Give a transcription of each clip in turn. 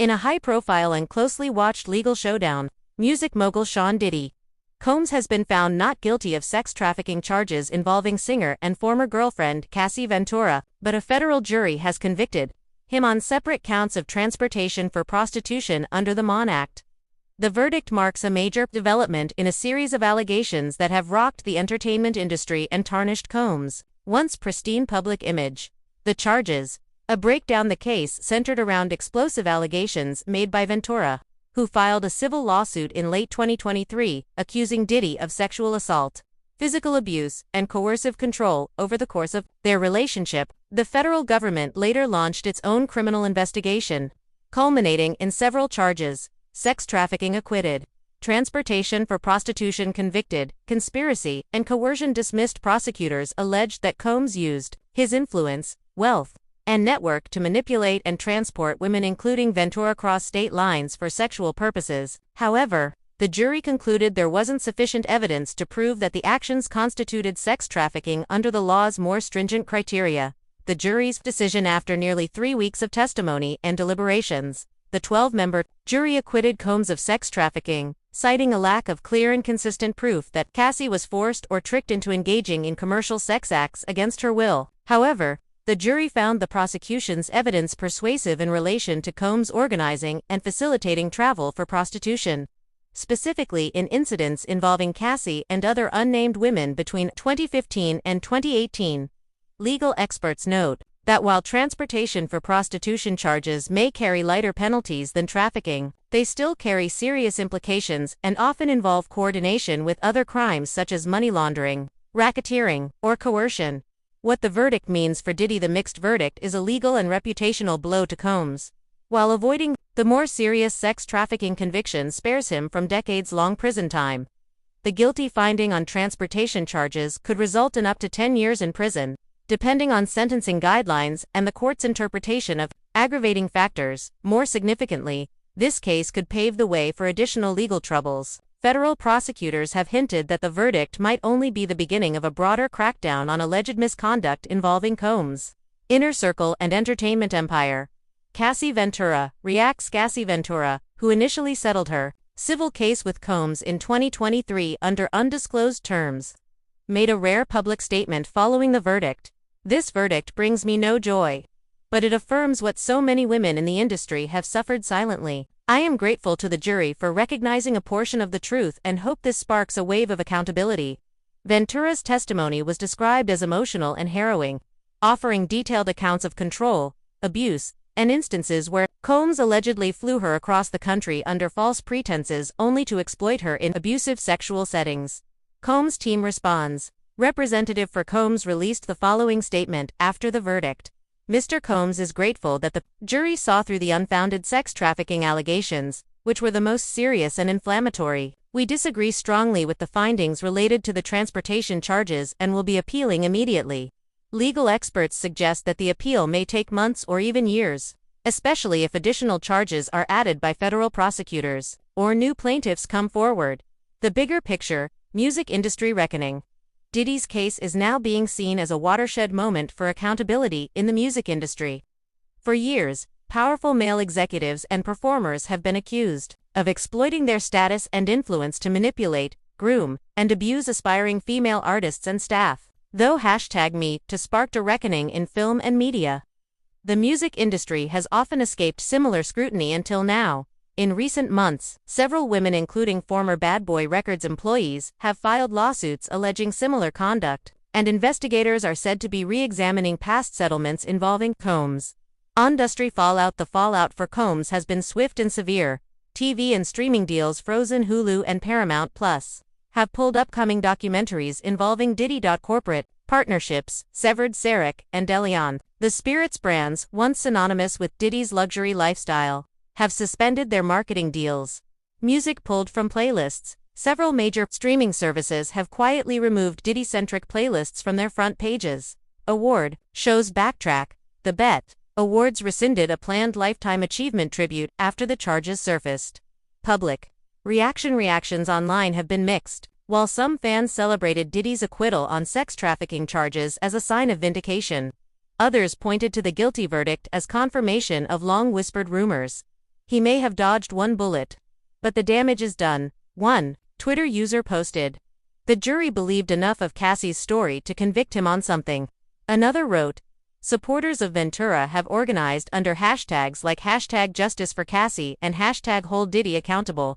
In a high-profile and closely watched legal showdown, music mogul Sean Diddy Combs has been found not guilty of sex trafficking charges involving singer and former girlfriend Cassie Ventura, but a federal jury has convicted him on separate counts of transportation for prostitution under the Mann Act. The verdict marks a major development in a series of allegations that have rocked the entertainment industry and tarnished Combs' once pristine public image. The charges, break down the case centered around explosive allegations made by Ventura, who filed a civil lawsuit in late 2023 accusing Diddy of sexual assault, physical abuse, and coercive control over the course of their relationship. The federal government later launched its own criminal investigation, culminating in several charges: sex trafficking acquitted, transportation for prostitution convicted, conspiracy and coercion dismissed. Prosecutors alleged that Combs used his influence, wealth, and network to manipulate and transport women, including Ventura, across state lines for sexual purposes. However, the jury concluded there wasn't sufficient evidence to prove that the actions constituted sex trafficking under the law's more stringent criteria. The jury's decision after nearly 3 weeks of testimony and deliberations. The 12-member jury acquitted Combs of sex trafficking, citing a lack of clear and consistent proof that Cassie was forced or tricked into engaging in commercial sex acts against her will. However, the jury found the prosecution's evidence persuasive in relation to Combs organizing and facilitating travel for prostitution, specifically in incidents involving Cassie and other unnamed women between 2015 and 2018. Legal experts note that while transportation for prostitution charges may carry lighter penalties than trafficking, they still carry serious implications and often involve coordination with other crimes such as money laundering, racketeering, or coercion. What the verdict means for Diddy: the mixed verdict is a legal and reputational blow to Combs. While avoiding the more serious sex trafficking conviction spares him from decades-long prison time, the guilty finding on transportation charges could result in up to 10 years in prison, depending on sentencing guidelines and the court's interpretation of aggravating factors. More significantly, this case could pave the way for additional legal troubles. Federal prosecutors have hinted that the verdict might only be the beginning of a broader crackdown on alleged misconduct involving Combs' inner circle and entertainment empire. Cassie Ventura reacts. Cassie Ventura, who initially settled her civil case with Combs in 2023 under undisclosed terms, made a rare public statement following the verdict. "This verdict brings me no joy, but it affirms what so many women in the industry have suffered silently. I am grateful to the jury for recognizing a portion of the truth and hope this sparks a wave of accountability." Ventura's testimony was described as emotional and harrowing, offering detailed accounts of control, abuse, and instances where Combs allegedly flew her across the country under false pretenses only to exploit her in abusive sexual settings. Combs' team responds. Representative for Combs released the following statement after the verdict. Mr. Combs is grateful that the jury saw through the unfounded sex trafficking allegations, which were the most serious and inflammatory. We disagree strongly with the findings related to the transportation charges and will be appealing immediately. Legal experts suggest that the appeal may take months or even years, especially if additional charges are added by federal prosecutors or new plaintiffs come forward. The bigger picture: music industry reckoning. Diddy's case is now being seen as a watershed moment for accountability in the music industry. For years, powerful male executives and performers have been accused of exploiting their status and influence to manipulate, groom, and abuse aspiring female artists and staff. Though #MeToo sparked a reckoning in film and media, the music industry has often escaped similar scrutiny until now. In recent months, several women, including former Bad Boy Records employees, have filed lawsuits alleging similar conduct, and investigators are said to be re-examining past settlements involving Combs. Industry fallout. The fallout for Combs has been swift and severe. TV and streaming deals frozen. Hulu and Paramount Plus have pulled upcoming documentaries involving Diddy. Corporate partnerships severed. Sarek and DeLeon, the spirits brands once synonymous with Diddy's luxury lifestyle, have suspended their marketing deals. Music pulled from playlists. Several major streaming services have quietly removed Diddy-centric playlists from their front pages. Award shows backtrack. The Bet Awards rescinded a planned Lifetime Achievement tribute after the charges surfaced. Public reactions online have been mixed. While some fans celebrated Diddy's acquittal on sex trafficking charges as a sign of vindication, others pointed to the guilty verdict as confirmation of long-whispered rumors. He may have dodged one bullet, but the damage is done. 1. Twitter user posted. The jury believed enough of Cassie's story to convict him on something. Another wrote, supporters of Ventura have organized under hashtags like #JusticeForCassie and #HoldDiddy accountable,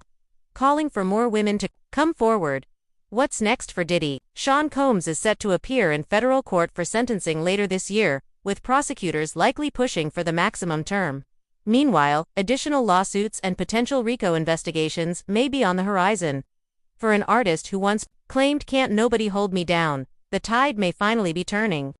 calling for more women to come forward. What's next for Diddy? Sean Combs is set to appear in federal court for sentencing later this year, with prosecutors likely pushing for the maximum term. Meanwhile, additional lawsuits and potential RICO investigations may be on the horizon. For an artist who once claimed "Can't nobody hold me down," the tide may finally be turning.